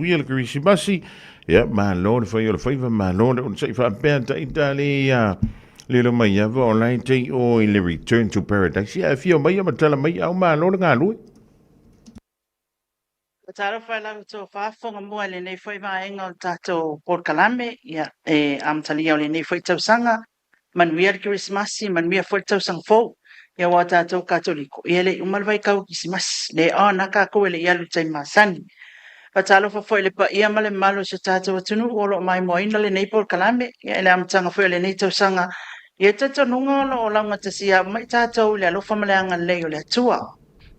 uia le Krismasi ia malo le fai o le faiva malo le sei fa pea ta le lo mai ava o lai te o i le Return to Paradise ia fio mai ma tala mai au malo le ngalu Taro fai la to fa fonga mo le nei foi va enga o tato por kalame ia am tali o le nei foi tau sanga man wier Christmas man wier foi tau sang fo ia wa tato katoliko ia le umal vai kau Christmas le ona ka ko le ia lu tai masani pa talo fa foi le pa ia male malo se tato tunu o lo mai mo ina le nei por kalame ia le am tanga foi le nei tau sanga ia tato nunga o la ngata sia mai tato le lo fa male anga le o le tua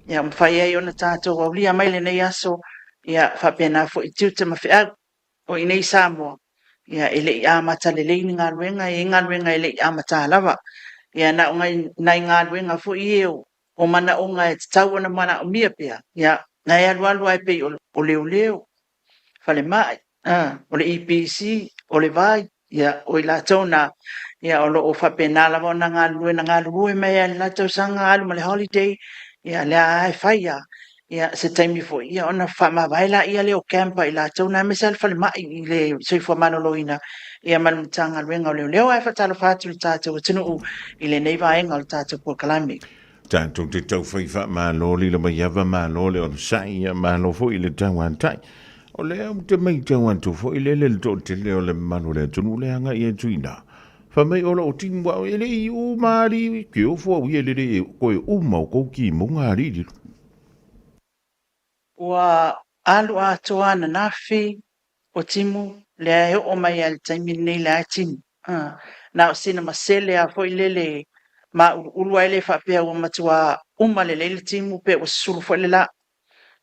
ia mfai ai ona tato o lia mai le nei aso ia fa pena fo i tuta ma fea o i nei Samoa ia ele i amata le leini ngā ruenga e ngā ruenga ele i amata lava ia na o ngai ngā ruenga fo i eo o mana o ngai tau ana mana o mia pia ia ngai alu ai pe o leo leo fale mai o le EPC o le vai ia o i la tona ia o lo o fa pena lava o na ngā ruenga mai a la tau sanga alu ma le holiday ia le ai faia ia se taimi fo ia ona fa ma vaila ia le o campa ila tona me sel fale mai le soi fo manoloina ia man tanga renga o leo ai fa talo fatu le tatu tunu i le nei vaenga o tatu por kalami tanto te tau faifa malo le mai ava malo le on sai ia malo fo i le tauantai o le am te mai tauantu fo i le to te leo le manu le tunu le anga ia tuina fa mai ola o timwa ele i u mari ki o fo wi ele ko u mau ko ki mo ngari di wa alu a toana nafi o timu le o mai al taimi nei la tin na o sina masele a foi lele ma ulu ele fa pe o matua uma le timu pe o sulu fo le la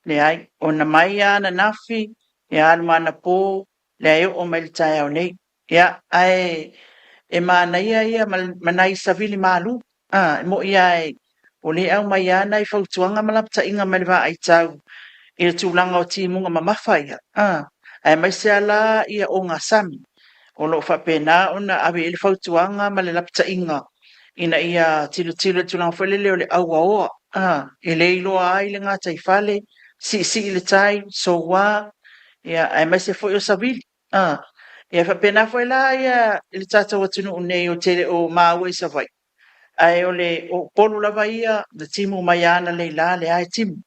le ai ona mai ana nafi ya al mana po le o mai tai o nei ya ai e mana ia manai savili malu mo ia o le au mai ana i fautuanga malapta inga melva ai tau i le tūlanga o timunga mamawhai ai mai se ala ia o ngā sami o lo whapena ona awe i le fautuanga ma le lapta inga ina ia tilo tūlanga whalele o le aua oa i le iloa ai le ngā taifale si i le tai so wā ia ai mai se fo o savili ia whapena whaila ia i le tātou atunu o nei o tere o māua i savai ai o le o polu lava ia le timu mai ana le la le ai timu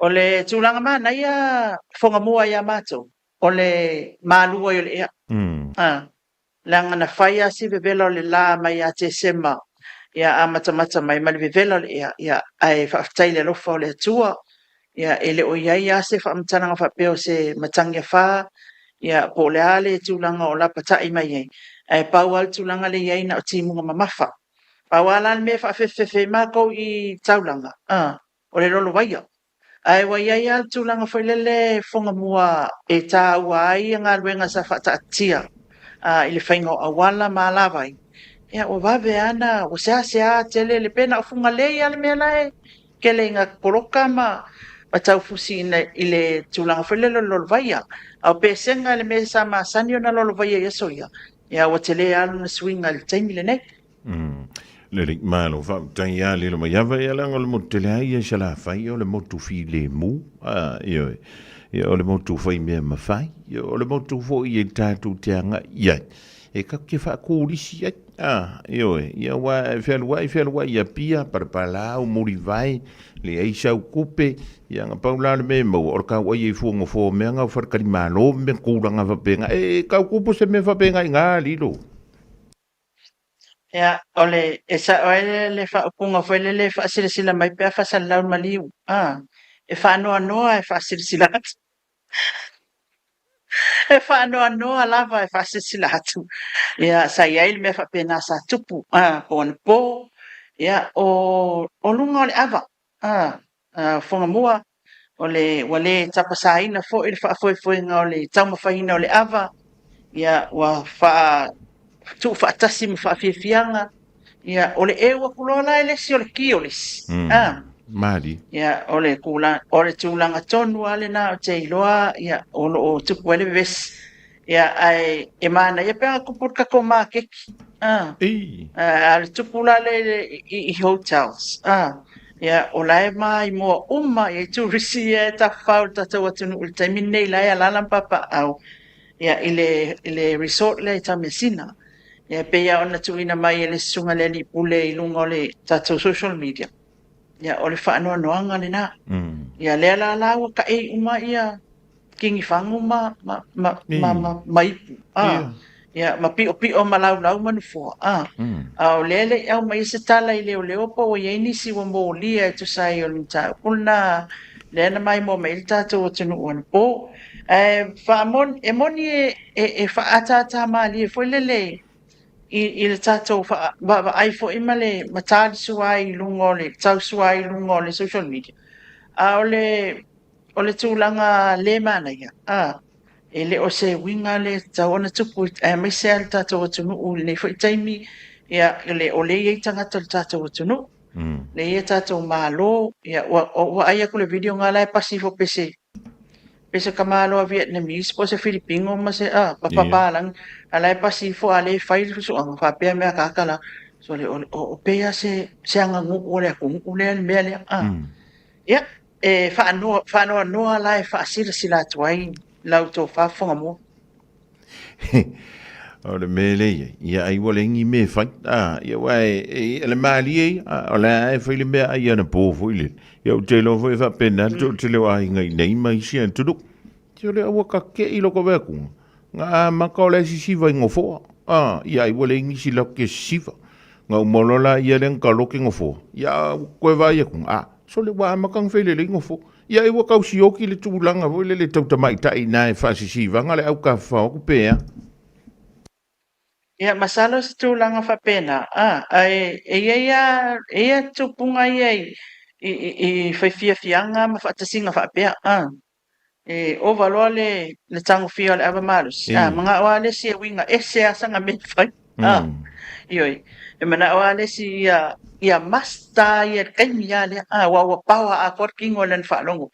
o le tūlanga mana ia whonga mua ia mātou o le mālua i o le ea langa na whaia si vevela o le la mai a te sema ia a matamata mai mali vevela o le ea ia ai whaftai le lofa o le atua ia ele o iai a se whaamtananga whapeo se matangia wha ia po le ale tūlanga o la patai mai ei ai pau al tūlanga le iai na o timunga mamafa pau ala me whafefefe mako i taulanga o le lolo waia ai wa ia al tūlanga whailele whonga mua e tā ua ai ngā ruenga sa whataatia i le whaingo awala mālawai ia o wawe ana o sea tele le pena o funga lei ale mea lai ke le ngā koroka ma tau fusi i le tūlanga whailele lolo waia au pesenga le mea sa ma sanio na lolo waia ia soia ia o tele alu na swinga le taimi le nei le rik malo fa tai ya le mai ava ya lang o le motele ai ya sala fai o le motu fi le mu io o le motu fai me ma fai o le motu fo i ta tu tianga ya e ka ke fa ku lisi io ya wa fel wa ya pia para la o muri vai le ai sa kupe ya nga paula le me mo o ka wa i fu ngo fo me nga fa ka malo me ku nga fa penga e ka kupo se me fa penga nga lilo ia ole esa ole le fa punga foi le fa sila mai pe fa sal laun maliu e fa no e fa sila e fa no lava e fa sila tu ia sa ia il me fa pena sa tupu on po ia o lunga le ava fonga mua ole wale tapa saina fo il fa foi nga ole tama faina ole ava ia wa fa tu fa tasi me fa fianga ia ole e wa kulola ele si ole kiolis mali ia ole kula ole tulanga tonu ale na te iloa ia o tu wele ves ia ai e mana ia pe ko por ka ko ma ke ale tu kula le i hotels ia o lae mai mo uma ia turisi e tafau tatou atunu le taimini nei lae alala papa au ia ile resort le tamesina ia pe ia ona tuina mai le sunga le li pule i lunga o le tatou social media ia o le whaanoanoanga le na ia le ala ua ka e uma ia kingi fangu maipu ia ma pio malau manu fo au lele au mai se tala i leo po ia nisi wa mo lia e tu sai o lunta kulna le na mai mo mai tatou tunu on po fa mon e moni e fa ata mali foi lele i le tatou fa ai fo i male matali suai lungole tau suai lungole social media a ole tūlanga le mana ia e le o se winga le taona tupu e mai se al tatou atunu u le foi taimi ia le o le i tangata le tatou atunu le ia tatou malo ia o aia ko le video ngala e pasi fo pese ka malo a Vietnamese po se Filipino ma se papalang ala e pasi fo ale fai so ang fa pe me kakala so le o pe se anga ngu o le ku le me le ia e fa no ala e fa sila tuai lau tō whafonga mo. O le mele ia ai wale ngi me whai ia wai e le maali e o le ai whai le mea ai ana pō fo ile ia o te lo fo e wha pena te leo ai ngai nei mai si an tuduk te le awa ka ke i loko weku ngā maka o le si siva i ngofoa ia ai wale ngi si lau ke siva ngā umolola ia le ngka loke ngofoa ia koe vai e kung so le wa makang whai le ngofoa ia iwa kau si oki le tūlanga fo le tautamai tai nai whasisiva ngale au ka whao ku pēa. Ia masalo se tūlanga whapena. Ia tupunga ia i whai fianga ma whatasinga whapea. O valoa le tango fia le ava malus. Mga oa le si winga se asanga me whai. Ioi. E mana oa le si ia masta ia kaimi ia le wa pawa a korkingo len whalongo.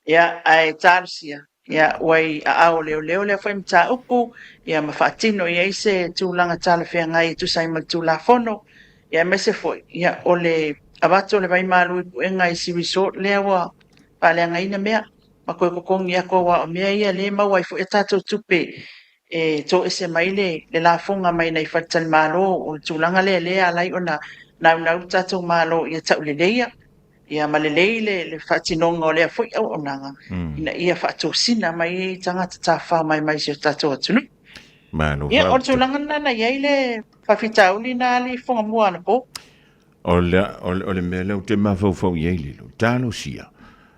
Ia ai tarsia. Ia wai ao leo le foi mta upu ia mafatino ia ise tūlanga tala whea ngai tu sai mal tūla fono ia mese foi ia ole abato le vai malu ipu e ngai si resort lea wa pale ngai na mea ma koe kokongi ia ko wa o mea ia le ma wai fu e tato tupe e to ese mai le la fonga mai nei fatal malo o tūlanga le alai ona nau tato malo ia tau le leia ia malelei le whatinonga o lea fwoi au o nanga. Ina ia whaatosina mai tangata tā wha mai si o tātou atunu. Ia o tūlanga nana iai le whawhitauli nā li whonga mua ana po. O le mea leo te mawhau iai lilo. Tālo sia.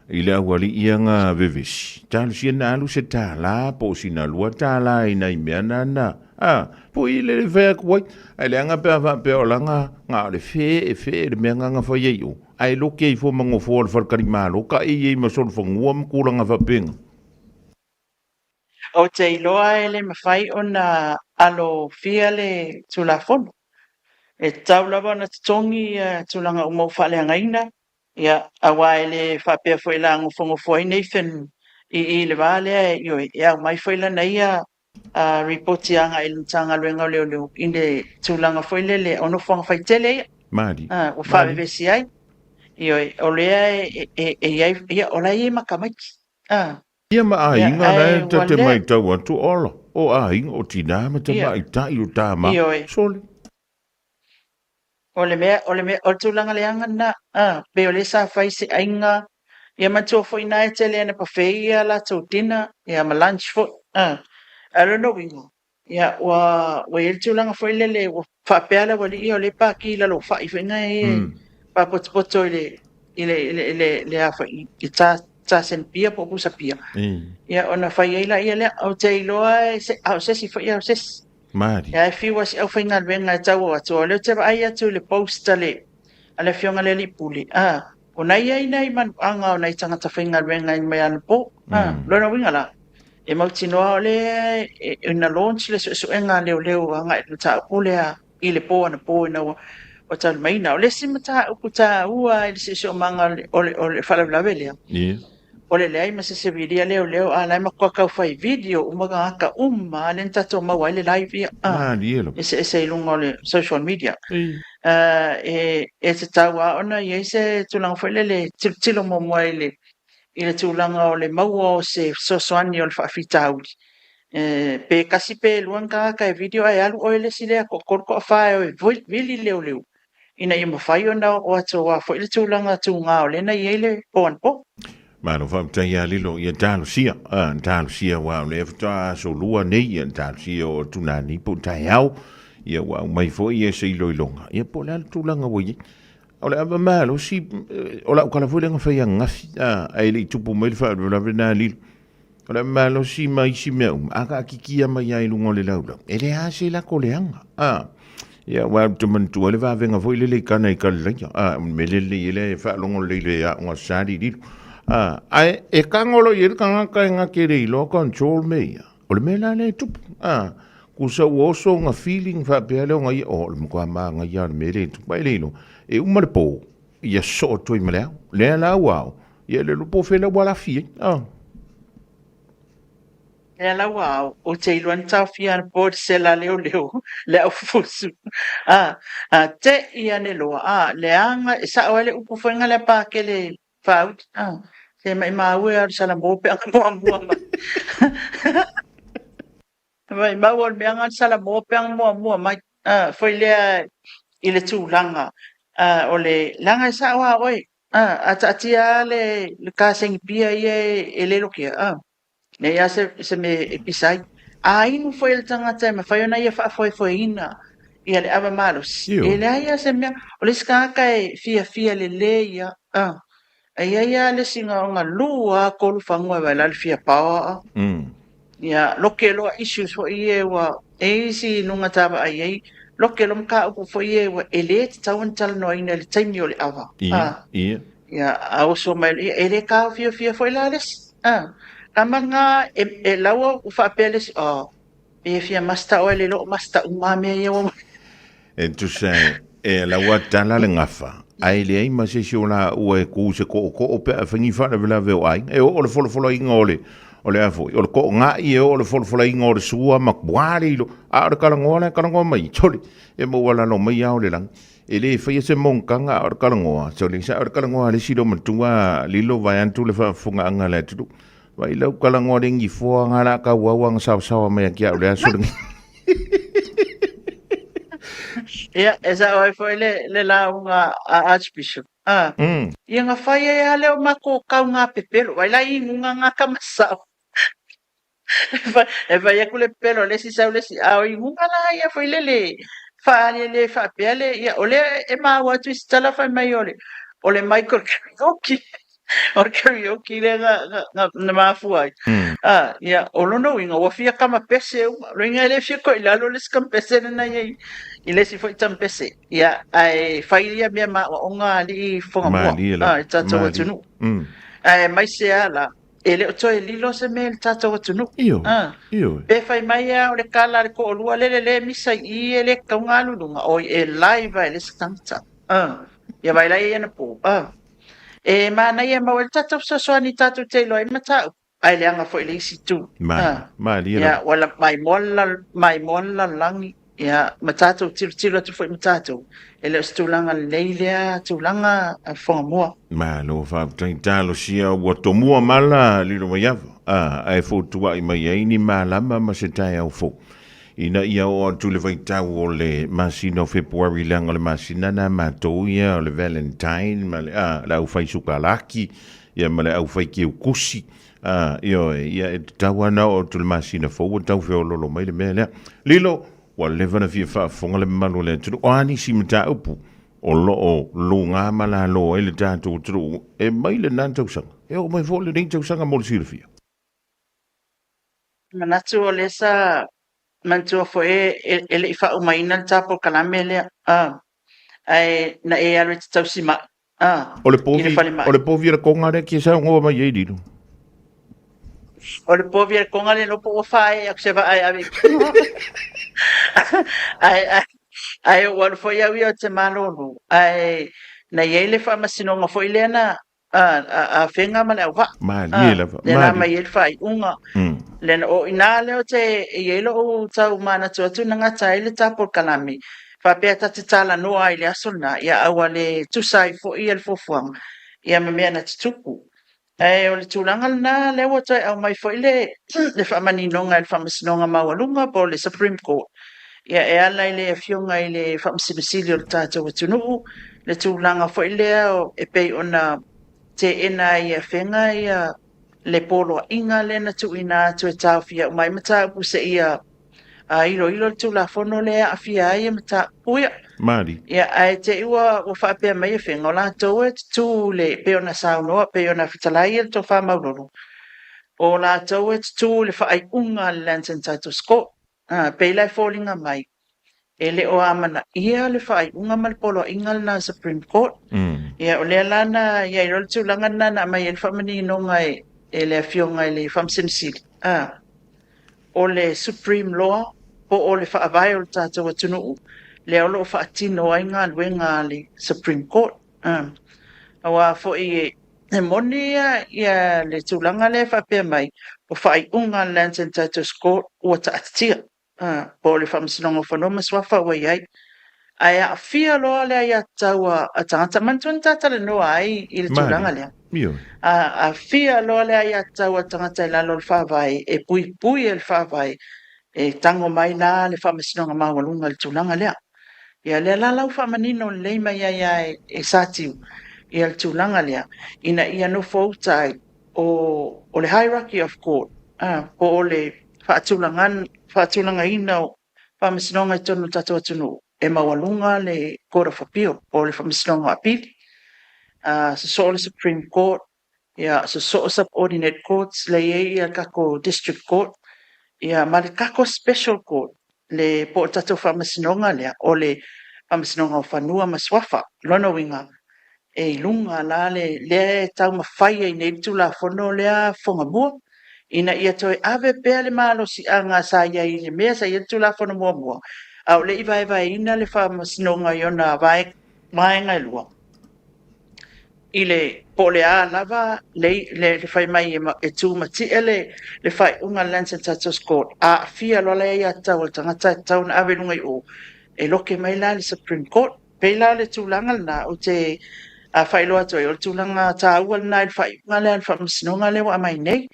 I le awali ia ngā vevesi. Tālo sia nā alu se tāla po sina lua tāla i nei mea nana. Po i le whea kuai. Ai le anga pēa o langa ngā le whee le mea ngā whai ei o. Ai lo ke fo mango fo al falkari malo ka e ma sol fo ngua kulanga fa peng o te iloa ele mawhai ona alo fia le tulafon e taula wana tongi tulanga o mau whale angaina ia awa ele whapea fo ila ngofo fo Nathan i le vale ia mai fo ila na ia reporti anga ilutanga luenga leo inde tulanga fo ile ono fo whaitele Mari o whawevesi ai Ioi, o lea ia o lai makamaki. Ia ma a inga na te mai tau atu ola. O a inga o tina ma te mai tai o tā ma. Sole. O le mea, o tūlanga leanga na, pe o le sa whai se ainga, ia matua fo ina e te lea na pawhea la tau tina, ia ma lunch fo, alo wingo. Ia, wa il tūlanga fo ilele, wa whapeala wali ia o le pāki la lo whai whenga pa poto le afa i ta sen pia po pusa pia ia ona fai ila ia le au te iloa se au se si fai au se mari ia fi was au fai ngal venga tau atu le te ai atu le post le ale fionga le li puli ona ia ina i man anga ona i tanga ta fai ngal venga i mai an po lo na winga la e mau tinoa le ina launch le so enga leo anga i ta pule i le po ana po ina o tal mai na o le simata o kuta ua i se so manga o le fala blavele o le leai ma se vidia leo ala ma kwa kau fai video umaga aka len tato mau ai le live ia Lielo. ese ilunga o le social media Ei. e te tau a ona i se tulanga fai le tilo mo moai le i le tulanga o le maua o se sosoani o le whaafitauri pe kasi pe luanga ka e video ai alu o le sile ko korko fa o vili leo ina i mawhai ona o ato a fo i le tulanga tunga o le na i ele po an po Malo fa tai ya lilo ia talo sia talo sia wa le fta so lua nei ia talo sia o tuna ni po tai au ia wa mai fo ia se ilo ilonga ia po le tulanga wo ia o le ava malo si o la kala fo le nga fa ia ngafi ai le tupu mai fa la vena lilo o le malo si mai si me aka kikia mai ai lungo le laula e le ha se la koleanga ia wa tuman tu le va venga fo le kana i kala me le fa longo le ya nga sari lilo ai e kangolo i kanga ka nga kere lo control me o le mela le tup ku sa woso nga feeling fa pele nga i o le mo ma nga ya me le tu pai le no e uma le po ia so to i mele le la wow ia le lo po fe la wala fi e la wow o te iluan tau fia po se la leo le au fusu te ia ne loa le anga e sa ole upu fenga le pa ke le faut se mai maue ar sala mo pe anga mo mai maue me anga sala mo pe anga mo mai foi le i le tūlanga o le langa sa wa oi atia le ka sengi pia e le lokia ne ia se me episai inu foi le tangata me fai ona ia foi ina ia le ava malos e le ia se me o le skaka e fia le ia ia le singa nga lua ko lu fangua va la fia pa ia loke lo issues fo ie wa e si nunga tava ai loke lo mka upu fo ie wa ele te tawan tal no ina le taimi o le ava ia au so mai ele ka fia fo la les Amanga e lawa u fa peles e fia masta o le lo masta umame ia o e tu sai e la wa tala le ngafa ai le ai ma se la o e ku se ko o pe fangi fa la ve ai e o le folo ingole o le afo o le ko nga i o le folo ingole sua ma kwari lo a o kala ngoma mai choli e mo wala no mai au le lang e le fa se monka nga o kala ngoma choli sa o kala ngoma le silo matua lilo vai antu le fa funga anga le tu vai lau kala ngore ngi fo ngala ka wawang sa me kia o le aso ia esa oi foi le la unga archbishop ia nga fai e ale o mako ka nga pepelo vai la i nga kamasa e vai e kule pelo le si sa le si a i nga la ia foi le fa pele ia ole e ma wa twist tala fa mai ole Michael Karaoke or karaoke le na mafua ia o lono inga wa fia kama pese ringa le fia ko ila lo les kam pese na ia i le si foi tam pese ia ai failia me ma onga ali fonga mo tato tunu mai se ala ele to lilo se me tato tunu io pe fai mai o le kala le ko lua le misa i ele ka ngalu lunga o e live ele stanta ia vai lai ena po e mana ia mau le tatu soani tatu te loa i matau ai le anga fo i le isi tu ia wala mai mola langi ia matatu tiro tu fo i matatu e le stulanga leilea tulanga fonga mua ma lo fa talo sia wa to mua mala lilo mai ai fo tu ai mai ai ni mala ma se tai au fo ina ia o tu le vai tau o le masino February langa le masina na matou ia o le Valentine ma le la u fai sukalaki ia ma le au fai ki kusi ia e tau ana o tu le masina fo o tau fe o lolo mai le mele lilo wa le vana fi fa fonga le malu le tu o ani si mta upu o lo o lunga mala lo ele tanto tu e mai le nanto sang e o mai fo le ning sang mo le silfia manatu o lesa mantua fo ele ifa o mai na tapo kalame le ai na e alo te tau sima o le povi le konga le ki sa ngo mai e dilo o le povi le konga le no po fai ak se va ai ai o fo ia wi o te malonu ai na ele fa masino ngo fo ile na a whenga ma le au wa. Mali la Le na mali. mai el whai unga. Le na o ina leo te i elo o tau mana tu na ngata ele tapo kalami. Whapea tati tala noa i le asona. Ia awa le tusai fo i el fofuang. Ia me mea na tutuku. E o le tūlanga na le wa tai au mai fo i le whamani nonga il whamasinonga mawalunga po le Supreme Court. Ia e ala i le fionga i le whamasimisili o le tātou atunu. Le tūlanga fo i lea o e pei ona te ena i a whenga i a le polo inga le na tu ina tu e tau fia umai mata upuse ia a ilo le tūla fono le a fia ai mata uia. Mali. Ia ai te iwa o whapea mai e whenga o la tau e tu le peona saunoa, peona fitalai e to whamaururu. O la tau e tu le whaai unga le Lands and Titles Court. Peilai fōlinga mai. E le o amana ia le whaai unga mal polo inga na Supreme Court. Ia o le alana ia i rol tūlanga na mai e whamani inonga e le fionga e le whamsinisili. O le Supreme Law po o le whaavai o le tātou atunuu. Le olo whaatino ai ngā luenga le Supreme Court. Awa fo i e moni ia le tūlanga le whapea mai o whai unga Lands and Titles Court ua taatia. Po le whamasinonga whanoma swafa wa iai. Ai a fia loa le ai a taua a tangata mantuan tātale noa ai i le tūlanga lea. A fia loa le ai a taua tangata i lalo le whawai e pui e le whawai e tango mai la le whamasinonga mawalunga le tūlanga lea. Ia le lalau whamanino le mai ai e satiu i al tūlanga lea. Ina ia no fautai o le hierarchy of court. Po o le whaatulanga ina o whamasinonga i tonu tato atunu. E mawalunga le Court of Appeal o le whamasinonga apili. So le Supreme Court. Ia so subordinate courts le i al kako district court. Ia ma le kako special court. Le po tato whamasinonga lea o le whamasinonga o whanua maswafa lono winga e lunga la le tau mawhai e nei tula whono lea whongamua ina ia toi ave pea le malo si anga sa ia i le mea sa ia tula whono mua au le iwa ina le whamasinonga i ona vaenga lua i le po le a lava le whai mai e tū mati le whai unga Lands and Titles Court a fia loa le ia tau al tangata e tau na ave lunga i o e loke mai la le Supreme Court pe la le tūlanga na o te a whailoa toi o le tūlanga tā ua na i whai unga le whamasinonga le wa mai nei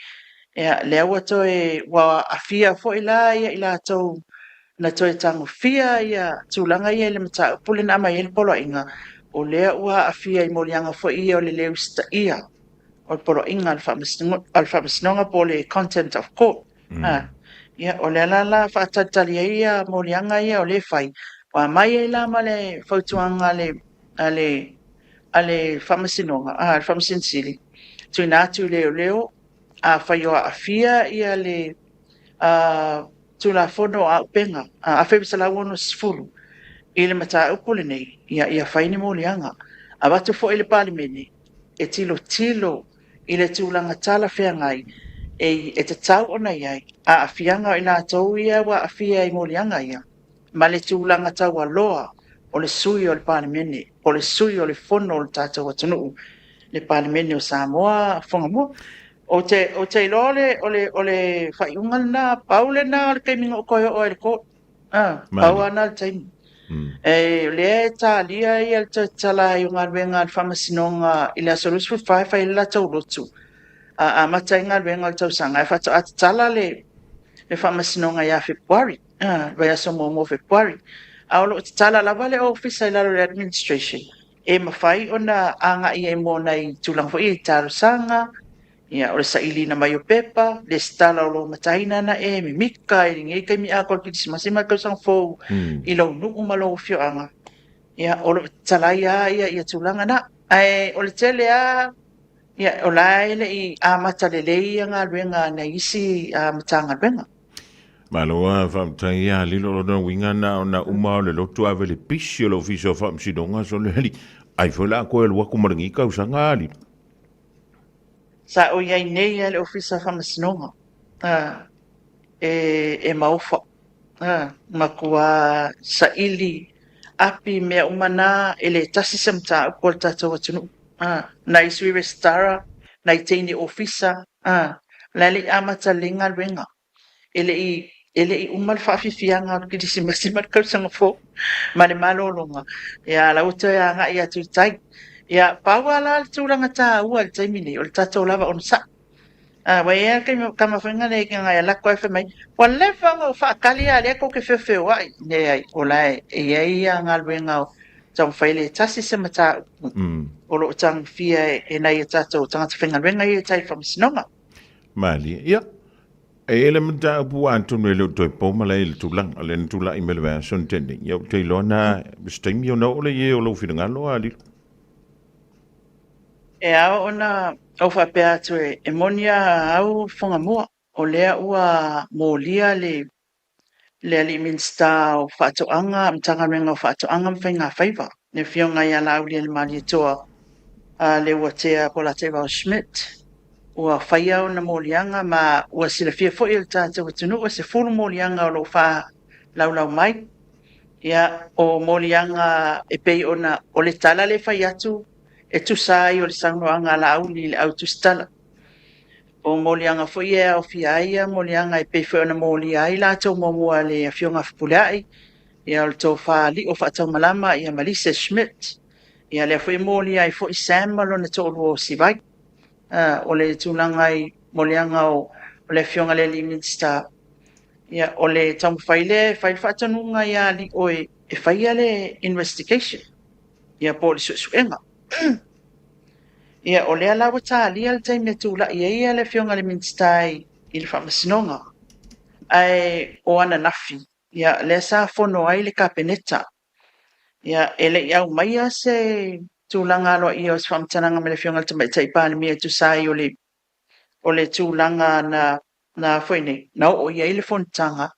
le aua toi wa a fia fo i la ia i la tau na toi tango fia ia tūlanga ia le mata upule na mai ele polo inga o lea ua a fia i molianga fo ia o le leu sta ia o le polo inga al whamasinonga po le content of court ia o le alala whaatatali ia molianga ia o le whai wa mai e la ma le fautuanga ale whamasinonga al whamasinsili tui nātu leo a whaioa a fia ia le tula fono a upenga a whebisala wono sifuru i le mata upule nei ia whaini molianga a watu fo i le palimene e tilo i le tūlanga tala whengai e te tau ona iai a fianga i nā tau ia wa a fia i molianga ia ma le tūlanga tau a loa o le sui o le palimene o le sui o le fono o le tātou atunu le palimene o Samoa whangamua o te ilole o le whaiunga na paule na le keiminga o koe o e le ko pau ana le taimu le ta lia i al tala i unga ruenga al whamasinonga i le asolus fu whai la tau rotu a mata inga ruenga al tau sanga e whata at tala le whamasinonga ia February vai aso mo February a olo te tala la vale office i lalo le administration e mawhai ona anga i e mo nei tulang fo i taru sanga ia o le saili na mai o pepa le stala o lo mataina na e mi mika i ngai kai mi a kol ki simasi ma ka sang fo i lo nu ma lo fio anga ia o lo tala ia tulanga na ai o le tele ia o lai le i a mata le anga renga na isi a matanga renga Maloa whamtai ia lilo o na winga na umao le lotu ave le pisi o lo fiso whamsidonga so le heli ai whala koe lua kumarangi kau sanga ali sa o iai nei le ofisa whamasinonga e maufa makua sa ili api mea umana ele tasi samta upo tatou atunu na isui restara na itaini ofisa lele amata linga renga ele I umal faafifiaga kilisimasima kausaga fo ma le malolonga ia lauta ia agaʻi atu tai ia paua la le tulaga tāua le taimi nei o le tatou lava ona saʻi waia kamawhenga le kinga ia lako e mai wa le fanga o whaakali a lea ko ke whewheo ai ne ai o lai e ia ngalwenga o tau whaile tasi se mata o lo tang fia e nei e tatou tangata whenga wenga I e tai whamisinonga Mali, ia. E ele mta pu antu me lo toi po mala ele tulang ale tula I mele wa son tending. Ia te lona stem yo no le ye o lo fina ngalo ali. e ao ona o whapea atu e monia au whonga mua o lea ua molia le ali minsta o whaatoanga mtanga renga o whaatoanga mwhenga whaiva ne fionga ia lau le mali toa le watea pola te Val Schmidt ua whaia o na molianga ma ua sila fia fo il tātou atunu ua se fulu molianga o lo wha lau mai ia o molianga e pei ona o le tala le whai atu e tusai o le sangoanga la au li le au tustala o molianga fo ia o fia ia molianga e pei fo ona molia ai la tau momua le afionga fpulai ia o le tau wha li o wha malama ia Malise Schmidt ia le fo I molia I fo I Samuel o na tolu o sivai o le tūlanga I molianga o le fionga le Liminster ia o le tamu whaile whai whatanunga ia li o e whaia le investigation ia po le suenga ia o le alawa tā lia le taimi tūla ia le fionga le Minster I le whamasinonga ai o ana nafi ia le sa fono ai le kapeneta ia ele iau maia se tūlanga aloa ia o se whamtananga me le fionga le tamaitai pāne mea tu sai o le tūlanga na whaine na o ia I le fontanga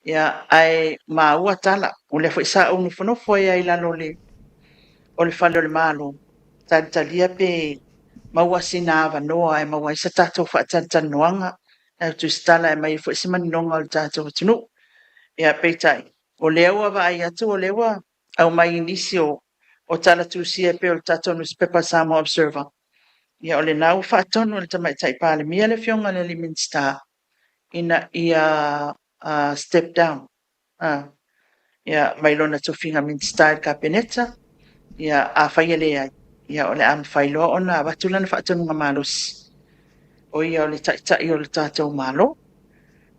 ia ai maua tala o le whaisa o nufonofo ia I lalo o le whale o le malo talia pe maua sina ava noa e maua isa tatou whaatanoanga e tu stala e mai whaisi maninonga o le tatou tunu ia peitai o lewa va ai atu o lewa au mai inisi o tala tusia pe o le tatou newspaper Samoa Observer ia o le nau whaatono le tamaitai pāle mia le fionga le Liminster ina ia step down ia mai lona tofinga Minster Kabineta ia a whaia le ai ia o le am whailoa ona watulana whaatonunga malos o ia o le taitai o le tātou malo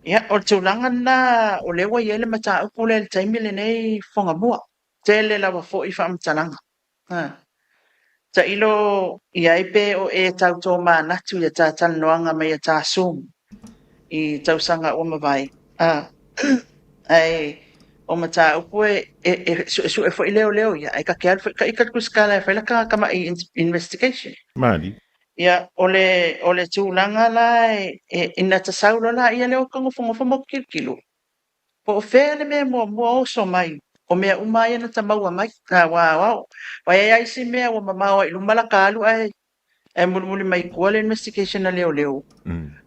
ia o le tūlanga na o lewa ia le mata upu le taimi le nei whonga mua tele lawa fo I whaamtalanga ta ilo ia ipe o e tauto ma natu ia tātana noanga mai a tāsum I tausanga o mawai ai o mata upu su e fo I leo ia ai ka keal ka ikat kuskala e whailaka kama I investigation Mali. ia o le tūlanga la ina tasaulo la ia leo kango fongo mo kilkilo po fea le mea mua o so mai o mea umai na tamaua mai wa ia isi mea wa mamao I lumala kalu ai e mulmuli mai kua le investigation na leo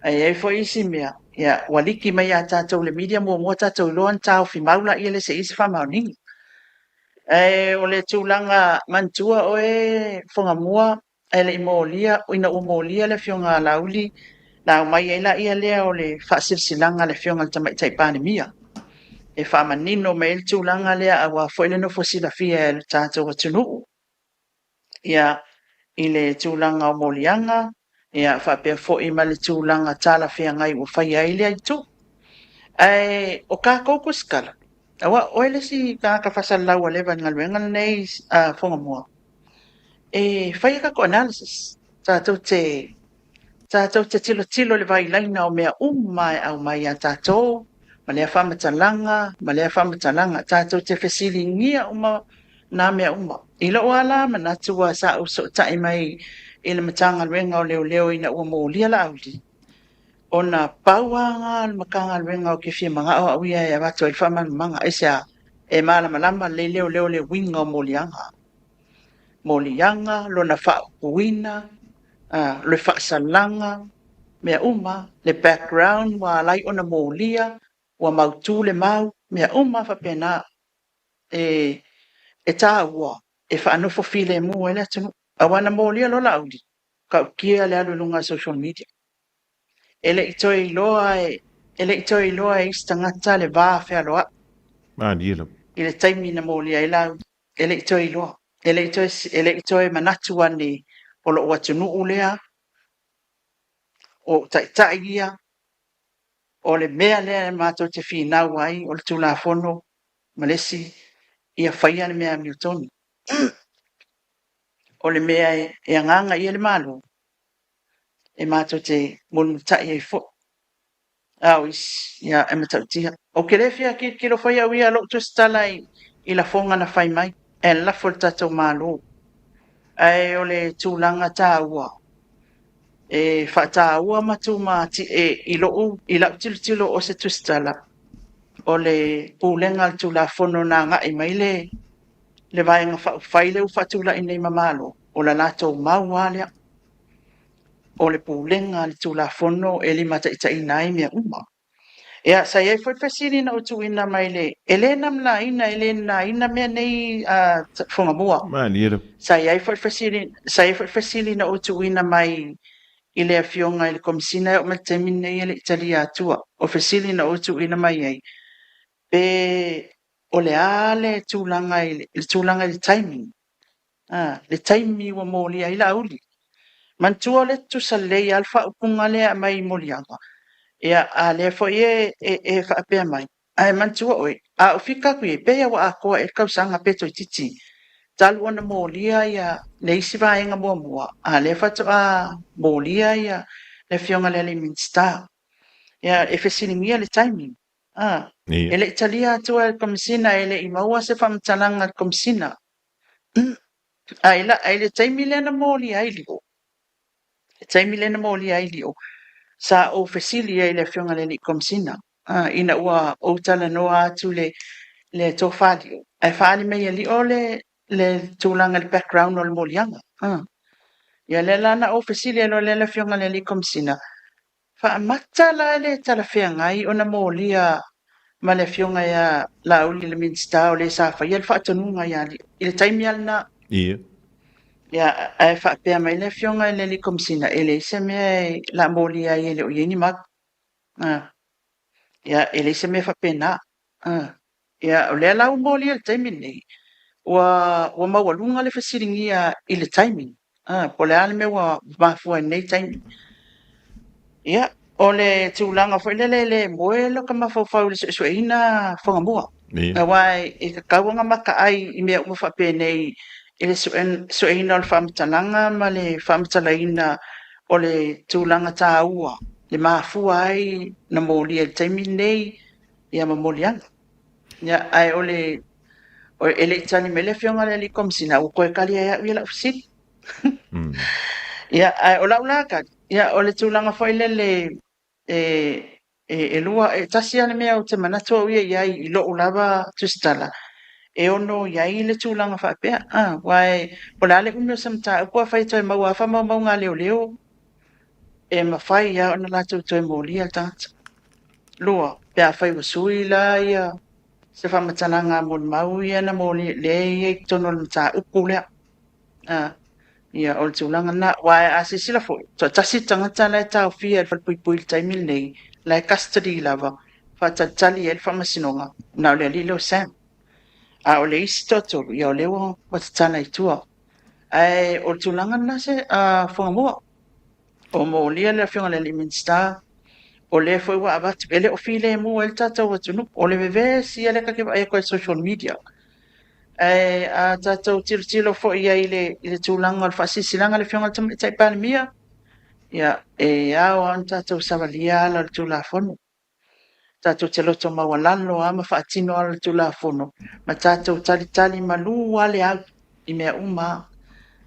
ai fo isi mea ia waliki mai a tātou le media mua tātou loan tau fi maula ia le se isi whamauningi o le tūlanga mantua o e whonga mua e le imolia o ina umolia le fionga lauli na mai e la ia lea o le whasilsilanga le fionga le tamaitai pandemia e whamanino me il tūlanga lea awa foile no fosila fia e le tātou atunu ia I le tūlanga o molianga ia whapea fo I ma le tūlanga tala fia ngai o whai aile ai tu ai o ka koko skala awa oile si ka whasalau a lewa ngalwenga nei whonga mua e whai ka ko analysis tātou te tilo le vai laina o mea umai au mai a tātou ma lea whamatalanga tātou te whesilingia uma nā mea uma ila o ala ma natua sa o so tai mai I le matanga renga o leo ina ua mōlia la auli ona pauanga le makanga renga o ke fia manga o awia e watu ai whamanga esa e malama le leo le winga o molianga lona whauina le whaasalanga mea uma le background wa lai ona mōlia wa mautu le mau mea uma whapena e tā ua e whaanofo file mua ele atunu awana molia lo la audi ka kia le alu lunga social media ele itoi loa e istangata le va fe aloa Ma dilo. ile taimi na molia ila ele itoi loa ele itoi manatu ani polo watunu ulea o ia o le mea lea matou te finau ai o le tulafono malesi ia faia le mea miutoni o le mea e anganga ia le malo e matou te monuta'i ai fo au ia e matautia o ke le fia ki lo faia uia lo tu stala i la fonga na fai mai e la fo tatou malo ai o le tūlanga tāua e whataua matu mati i la tilo o se tustala o le pūlenga tu la fono na nga i mai le vaenga whaile u whatula i nei mamalo o la lato maualea o le pūlenga le tu la fono e li mata ita i nai mea uma ia sa iai foi fasili na utu ina mai le elena mla ina mea nei fonga mua Ma dilo. sa iai foi fasili na utu ina mai i le afionga i le komisina o matemi nei le Italia atua o fasili na utu ina mai ai pe o le ale tūlanga i le timing le taimi wa moli ai la uli mantua le tu salei alfa upunga le mai molianga ia a le fo e fa pe mai ai mantua oi a fika ku e pe wa ko e kausanga peto titi talu ona molia ia le isi vaenga mua a le fatu a molia ia le fionga le minsta ia e fesilingia le timing Ia. ele Italia atua e komisina ele i maua se whamtalanga komisina ai le taimi lena moli ai lio taimi lena moli ai lio sa o fesili ai le fionga le komisina ina ua o tala noa atu le tofalio ai whaali mei ali o le tūlanga le background o le molianga ia le lana o fesili alo le fionga le komisina fa matala le tala whiangai ona molia ma le fionga ia la uli le minsta o le safa ia le whaatonunga ia i le taimi alna Ia. ia ai whaapea mai le fionga le komisina ele se mea la molia ia le o ieni mak ia ele se mea whapena ia o le lau molia le taimi nei ua mawalunga le fasiringia i le taimi po le ale mea ua mafua nei taimi ia o le tūlanga fo le moe lo ka mawhawhau le sueina whangamua Ia. wai e ka kauanga maka ai i mea ua whape nei i le sueina o le whamatalanga ma le whamatalaina o le tūlanga tā ua le mafua ai na mōlia le taimi nei ia ma mōlianga ia ai o ele itani me le fionga le komisina o koe kali ai au i la usiti ia ai o laula ka ia o le tūlanga fo le lua e tasi ana mea o te manatu au ia i lo ulava tustala e ono ia i le tūlanga whapea wai o la le umio samta ua whai toi maua wha mau ngā leo e mawhai ia ona la tau toi mōli al tangata lua pea whai wasui la ia se whamatalanga mon mau ia na mōli le ia i tono le mta upu lea ia o le tūlanga na wai a se sila fo tasi tangata la tau fia e whalpui le taimil nei la custody lava whatatali e le whamasinonga na o le alilo Sam o le isi totoro ia o le wa watatala i tua ai o le tūlanga na se whangamua o mōlia le fionga le minsta o le foi wa abatu ele o file mo el tatou atunu o le veve si ele ka ke ai ko social media a tatou tilo fo ia ile tūlanga o fasisilanga le fionga tai palemia ia o an tatou savalia la tulafono tatou te loto mawalalo ama faatino ala tulafono ma tatou tali malu ale au i mea uma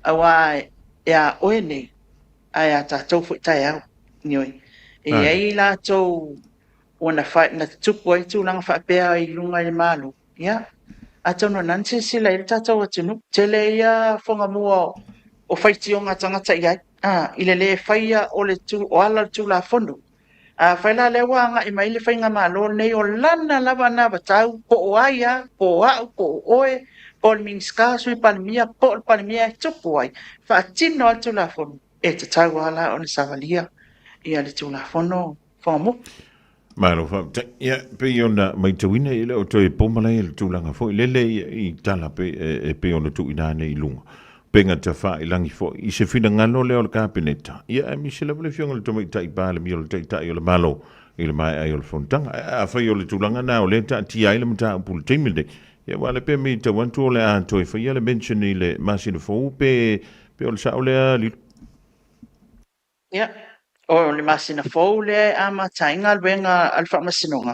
awa ia oene ai a tatou fo tai au nioi ai la tou ona fa na tupu ai tūlanga whapea i lunga i malu ia a tono nansi sila i tatou atunu tele ia whonga mua o whaitionga tangata iai ile le whaia o le tu o ala tu la fondo whaila le wanga i mai le whainga malo nei o lana lava na batau po o aia po au po oe o le miniska sui palemia po o le palemia e tupu ai faatino atu lafono e tatau ala o le savalia ia le tulafono fogamupu Malo fa ia pe ona mai tuina ile o toi pomala ile tulanga fo ile le I tala pe pe ona tu ina ne ilunga penga te fa ilangi fo I se fina ngalo le o le kabineta ia mi se le fionga le tomai tai ba le mi o le tai o le malo ile mai ai o le fontanga a fa o le tulanga na o le ta ti ai le mata pul timide ia wale pe mi te wantu le a toi fa ia le mention ile masino fo pe o le sa o le li ia o le masina fou le a matainga luenga al whamasinoga.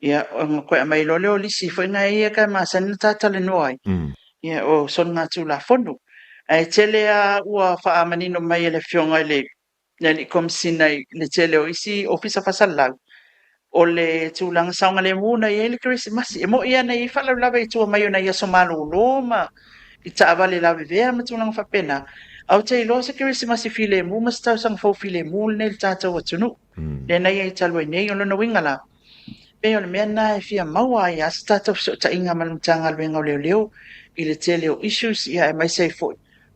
Ia o koe a mai lole o lisi foi nga ia ka masana tata le noai. Ia o son ngā tū la fono. Ai tele a ua wha manino mai le fionga le li komsina le tele o isi ofisa fasalau. O le tūlanga saunga le muna i ele Christmas. E mo ia nei whala lawa I tua mai o na ia somalo loma. I taawale lawe vea ma tūlanga whapena. Au te ilo se Christmas I file mu mas tau sang fau file mu le tātou atunu. Le nei ai talo I nei o lona wingala. Pe o le mea na e fia maua I as tātou so ta inga malumtanga luenga o leo leo. I le tele o issues ia e mai sei foi.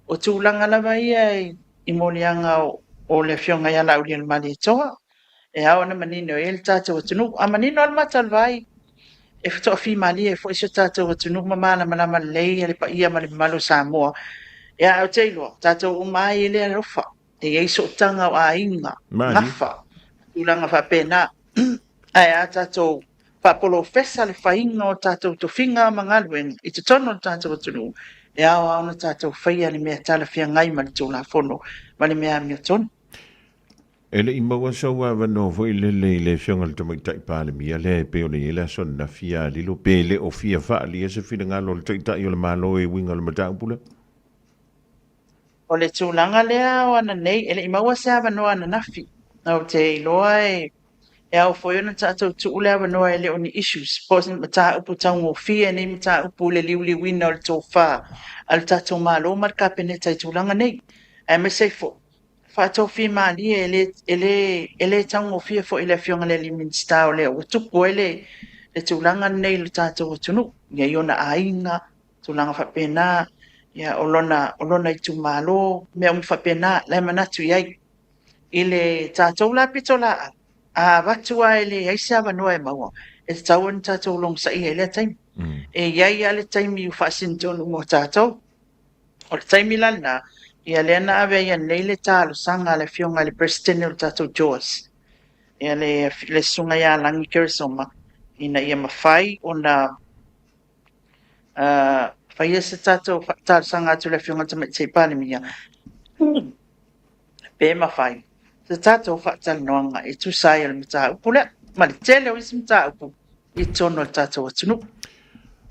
O tūlanga lawa ia I molianga o le fionga ia lau lian mali toa. E hao na manino e le tātou atunu. A manino al matal vai. E fito a fi mali e fo iso tātou atunu mamana malama lei e le pa ia mali malo Samoa. Ia au te iloa, tātou o mai e lea rofa. E eiso tanga o a inga. Ngafa. Ulanga wha pēnā. Ai a tātou whapolo fesa le whainga o tātou to whinga mangaluenga. I te tono o tātou atunu. E au au na tātou whaia ni mea tala whia ngai mali tō la whono. Mali mea mea tono. Ele I maua saua wano fo I le fionga le tamai tai pāle mia le pe o le ele son na fia lilo pe le o fia wha li ese fina ngalo le tai tai o le malo e winga le matau pula. O le tūlanga lea o ana nei, ele I maua se awa noa ana nafi. Au te iloa e au foi ona tātou tu lea awa noa ele o ni issues. Pos ni mata upu taungo fia ni mata upu le liuli wina o le tō wha. Al tātou malo marka pene tai tūlanga nei. E me sei fo. Whātou fi maali ele taungo fia fo ele fionga le li minsta o le o tupu ele le tūlanga nei le tātou o tunu. Ia iona ainga, tūlanga whapena. Ia olona I tu malo me un whapena lai manatu iai. Ile tātou la pito la a watua ele aisa wanua e maua. E tau an tātou long sa ia ele taimi. E iai ale taimi u whasintonu mo tātou. O le taimi lana, ia le ana ave ia nei le tālo sanga le fionga le presidente o tātou Jaws. Ia le sunga ia langi keresoma. Ina ia mawhai o na whaia se tātou tālo sanga atu le fionga tamai te pāne mia. Pe mawhai. Se tātou whaatal noanga e tu sai al mta upu le. Ma le tele o isi mta upu. I tono le tātou atunu.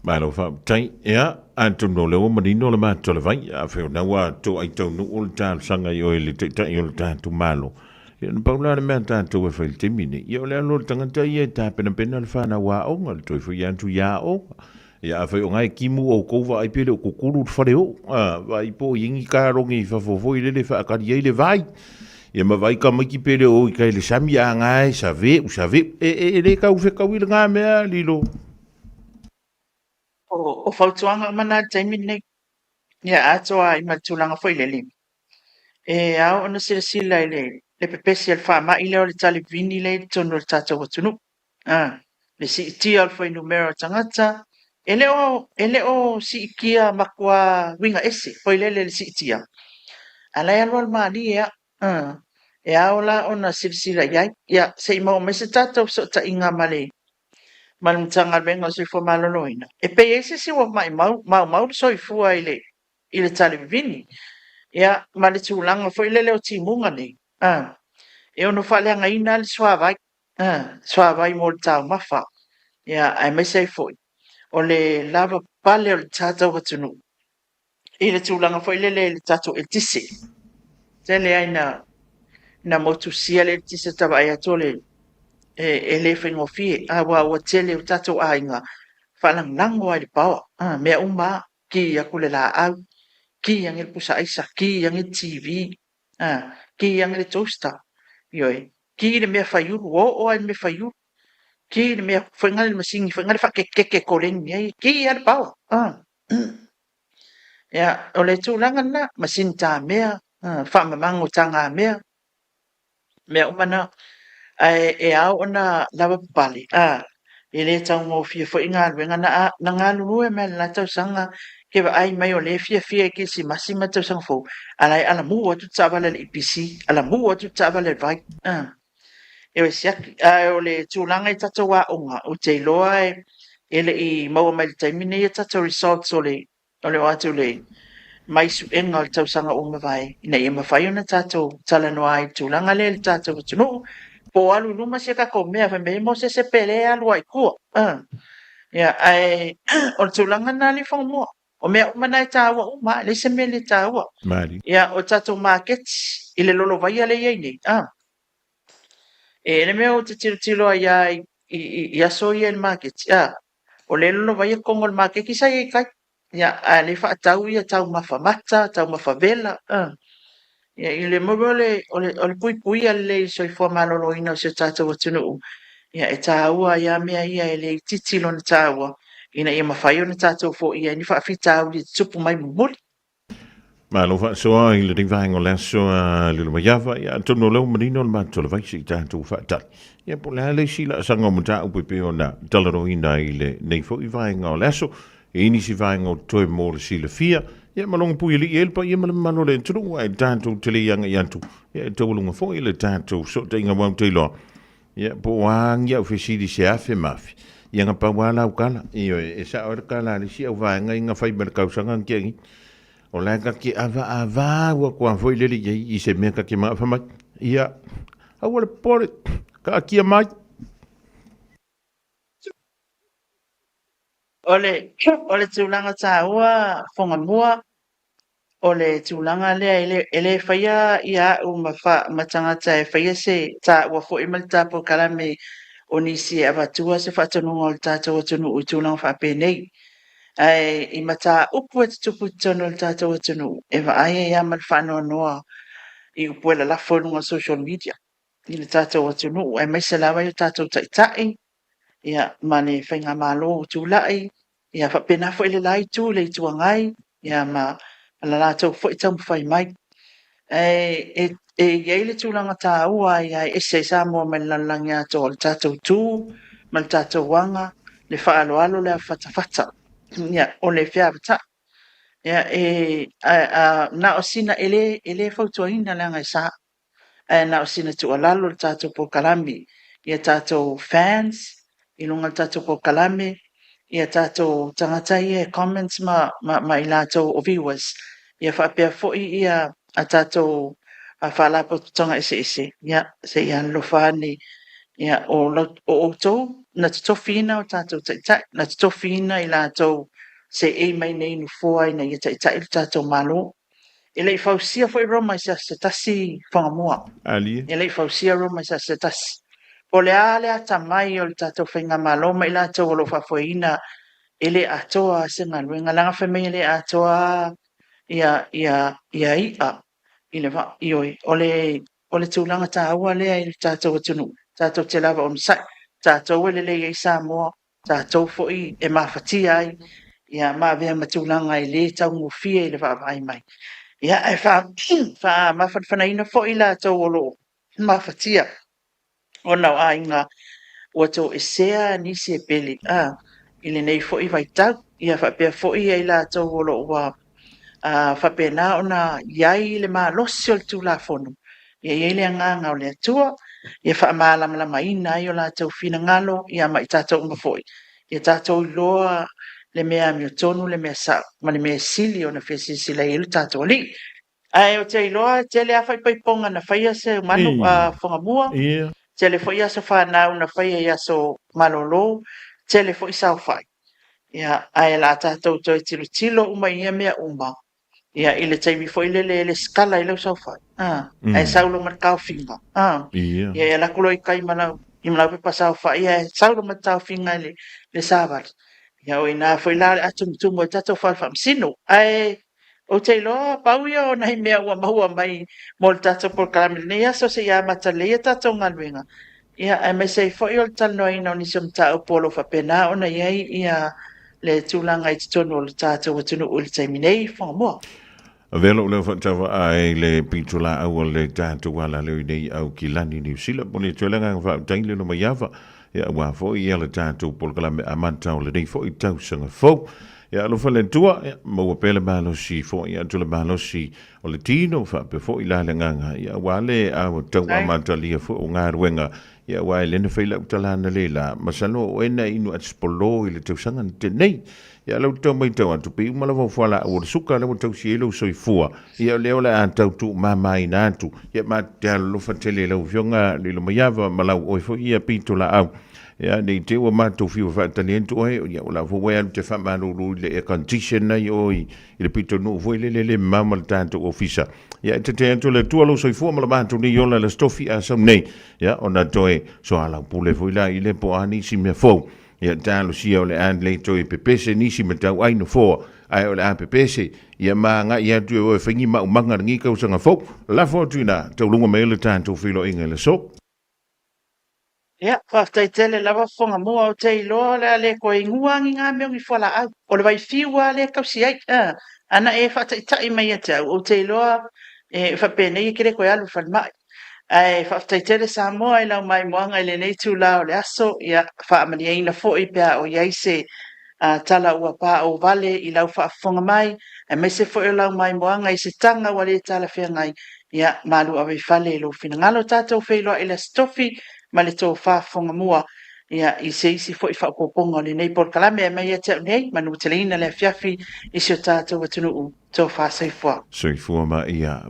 Malo fa tai ia antu no le o manino le mato le vai a fe na wa to ai to no ul ta sanga yo le tai o le tu malo. Ia na paula le mea tātou e whail te mini. Ia o le alo le tangata ia tā pena pena le whana wā onga le toi whai antu ia onga. Ia a whai o ngai kimu o kouwa ai pere o kukuru le whare o. Vai po ingi kārongi whafofo I le whaakari ai le vai. Ia ma vai ka maki pere o I kai le sami a ngai sa ve u sa ve. E le kau whekau I le ngā mea lilo. O whautuanga mana taimi nei. Ia atoa I matulanga fo I le limi. E au ona sila le pepesi al wha I le o le tali vini le tono le tātou atunu. Le si tia al fai numero tangata. Ele o si ikia makua winga ese. Poi le si tia. Alai alo al maali ea. E au la ona sila iai. Ia se ima o mese tātou so ta inga male. Malumtanga venga si fo maloloina. E pe ese si wa mai mau so I fua I le tali vini. Ia male tūlanga fo ile leo timunga nei. E ono whaleanga ina le swavai. Swavai mo le tau mawha. Ia ai mai sei foi. O le lava pale o le tātou atunu. I le tūlanga fo ile le tātou e tise. Tele ai na motu sia le tise taba ai atole e le whengo fie. Wa tele o tātou ainga. Whalang nango ai le pawa. Mea umma ki akule la au. Ki yang il pusa aisa, ki yang il TV, ki yang il toaster, yoi. Ki le mea whaiuru, o ai mea whaiuru. Ki le mea whainga le masingi, whainga le whakekeke koreng, ki ar pao. ia o le tulaga na masinita mea faamamago taga mea umana e ao ona lava papali e lē taugofia foʻi galuega na galulue mea le latausaga ke vaai mai o lē fiafia e kisimasi ma tausaga fou alae alamū atu taavale le ipc alamū atu taavale le vai e o siaki o le tulaga i tatou aʻoga o te iloa e leʻi maua mai le taimi nei e tatou results o le o atu le mai suʻega o le tausaga uma vae ina ia mafai ona tatou talanoa ai tulaga lea le tatou atunuu po alu luma sia kako mea fa me mo se pele alu ai kua ia ai o le tulaga na le faamoa o mea uma na e tāua uma le se mea le tāua Mari. ia o tatou maketi i le lolo vaia le iai nei e le mea o te tilo ai ai i aso ia le maketi o le lolo vaia kongo le maketi sa i kai ia a le faatau ia tau mafamata tau mafavela ia i le moro o le puipui a le soifua malōlōina o se tatou atunuu ia e tāua ia mea ia e le titi lona tāua ina ia mawhai ona tātou foʻi ia ni faafita au li tupu mai mumuli Malo fa so i le ring vaingo le so le lo yava ya tono lo marino ma to le vai si tanto fa tal ya po le sila sanga mo ta upe pe ona talero ina i le nei fo i vaingo le so e ni si vaingo to mo le sila fia ya malong pu ili el pa ya malo le tru ai tanto te le yang ya tu ya to lo fo i le tanto so te nga mo te lo ya po ang ya fe si di se afe mafi ya nga pa wala ukala e sa or kala le si o vainga nga fai mer kausanga ngi o la ka ki ava wa kwa foi le i se me ka ki ma fa mai ia a wala por ka ki mai ole tūlanga tāua whonga mua o le tūlanga lea ele whaia ia u matangata e whaia se tā ua fo i mali tāpo karame o nisi e awatua se whatanunga o le tātou atunu u tūlanga whapēnei ai i mata upu e tupu tono le tātou atunu e wa aia ia mal whanoa noa i upu e la lafo nunga social media i le tātou atunu e mai se lawa i tātou taitai ia mane whainga malo o tūlai ia whapena fo i le lai tū le i tuangai ia ma la lātou fo i tamu whai mai iei le tūlanga tā ua ia e se sa mua me lalangi ato o le tātou tū ma le tātou wanga le whaaloalo le a whatawhata ia o le whiawata ia na o sina ele fautuaina le anga sa na o sina tu alalo le tātou po kalami ia tātou fans i lunga le tātou po kalami ia tātou tangata ia comments ma i lātou o viewers ia whapea fo'i ia a tātou a whalapo tanga ese ia se ia lofani ia o tau na te tofina o tātou taitai na te tofina i lātou se e mai nei nu fua ina ia taitai i tātou malo e lei fausia fo'i roma i sa tasi whangamua ali e lei fausia roma i sa tasi po le a tamai o le tātou whainga malo mai lātou o lo whafoina e le atoa se ngaluenga langa whamei le atoa ia i le va ioi o le tūlanga tāua lea i le tātou atunu tātou te lava o nisai tātou ele le i Samoa tātou fo'i e mawhatia ai ia mawea matūlanga i le tau ngofia i le whaavai mai ia e wha mawhanwhanaina fo'i la tau o lo mawhatia o nau a inga ua tō e sea nisi e peli i le nei fo'i vai tau ia whapea fo'i e la tau o lo ua whapena ona iai le maa losi o le tūlafonu ia iai le anganga o le atua ia whaamālamalama ina ai o la tau whina ngalo ia mai tātou unga fo'i ia tātou iloa le mea mi o tonu le mea sa ma le mea sili o na whesisi la ilu tātou ali ai o te iloa te le awhai paiponga na whaia se manu whangamua ia te le fo'i aso whanau na whaia i aso malolo te le fo'i sao whai ia ai la tātou toi tilo uma ia mea uma ia i le taimi fo'i le skala i lau sao whai ai saulo markao finga ia ia la kulo i kai mana i mana pe pasao whai ia saulo markao finga le sabat ia o ina fo'i la atum tumo e tatou whai whamsino ai o te iloa pau ia o nahi mea ua mahua mai mo le tatou por karamil nei aso se ia mata leia tatou ngaluenga ia ai mai sei fo'i o le taloina o nisi o mta o polo whapena ona iai ia le tūlanga i tonu o le tātou atunu o le taiminei whangamua. Velo le whatawa ai le pitula au le tātou ala leo nei au ki lani New Zealand. Pone tuelenga ngā whautaile no mai awa. Ia ua fo i ala tātou polkala me amantau le nei fo i tausanga fo. Ia alofa le tua, maua pele mahalosi fo i atu le mahalosi o le tino whape fo i la le nganga. Ia wale au tau amantalia fo o ngā ruenga. Ia wai lena whaila utalana le la. Masano o ena inu at spolo i le tausanga te nei. Ia lau tau mai tau atu pi umala wala o le suka lau tau si elo soi fua. Ia leo le an tau tu mamai na atu. Ia ma te alofa tele lau fionga li lo maiava malau oi fo ia pito la au. Ia nei te ua mātou fiu whaatani entu oe, ia o la fo anu te whamaruru le e condition nei oi, i le pito no fo le mama le tātou ofisa. Ia te entu le tualo soi fua mala mātou ni yola le stofi a sam nei, ia o na toe so ala pule fo ila i le po ani si mea fau. Ia tālo si o le an le toi pepese nisi me tau aino fo, ai o le an pepese, ia maa nga ia tu e oe whingi ma umanga ngi kausanga fau, la fo tuina, tau lunga me le tātou filo inga le so. Ia, whaftai tele lava whonga mua o te iloa le ale ko inguangi ngā meongi whala au. O le vai fiua le kausi ai. Ana e whatai tai mai ate au. O te iloa e whapene i kere koe alu whanmai. Ai whaftai tele sa moa i lau mai moanga i le nei tū lao le aso. Ia whaamani eina fo i pia o iaise tala ua pā o vale i lau whaafonga mai. E me se fo i lau mai moanga i se tanga wale tala whea ngai. Ia malu awe whale lo fina ngalo tātou whailoa i le stofi. Ma le tō whaafonga mua ia i se isi fo i whaapoponga le nei por kalame e mai e teo nei manu te leina le fiafi i se o tātou atunu u tō whaasaifua. Saifua ma ia.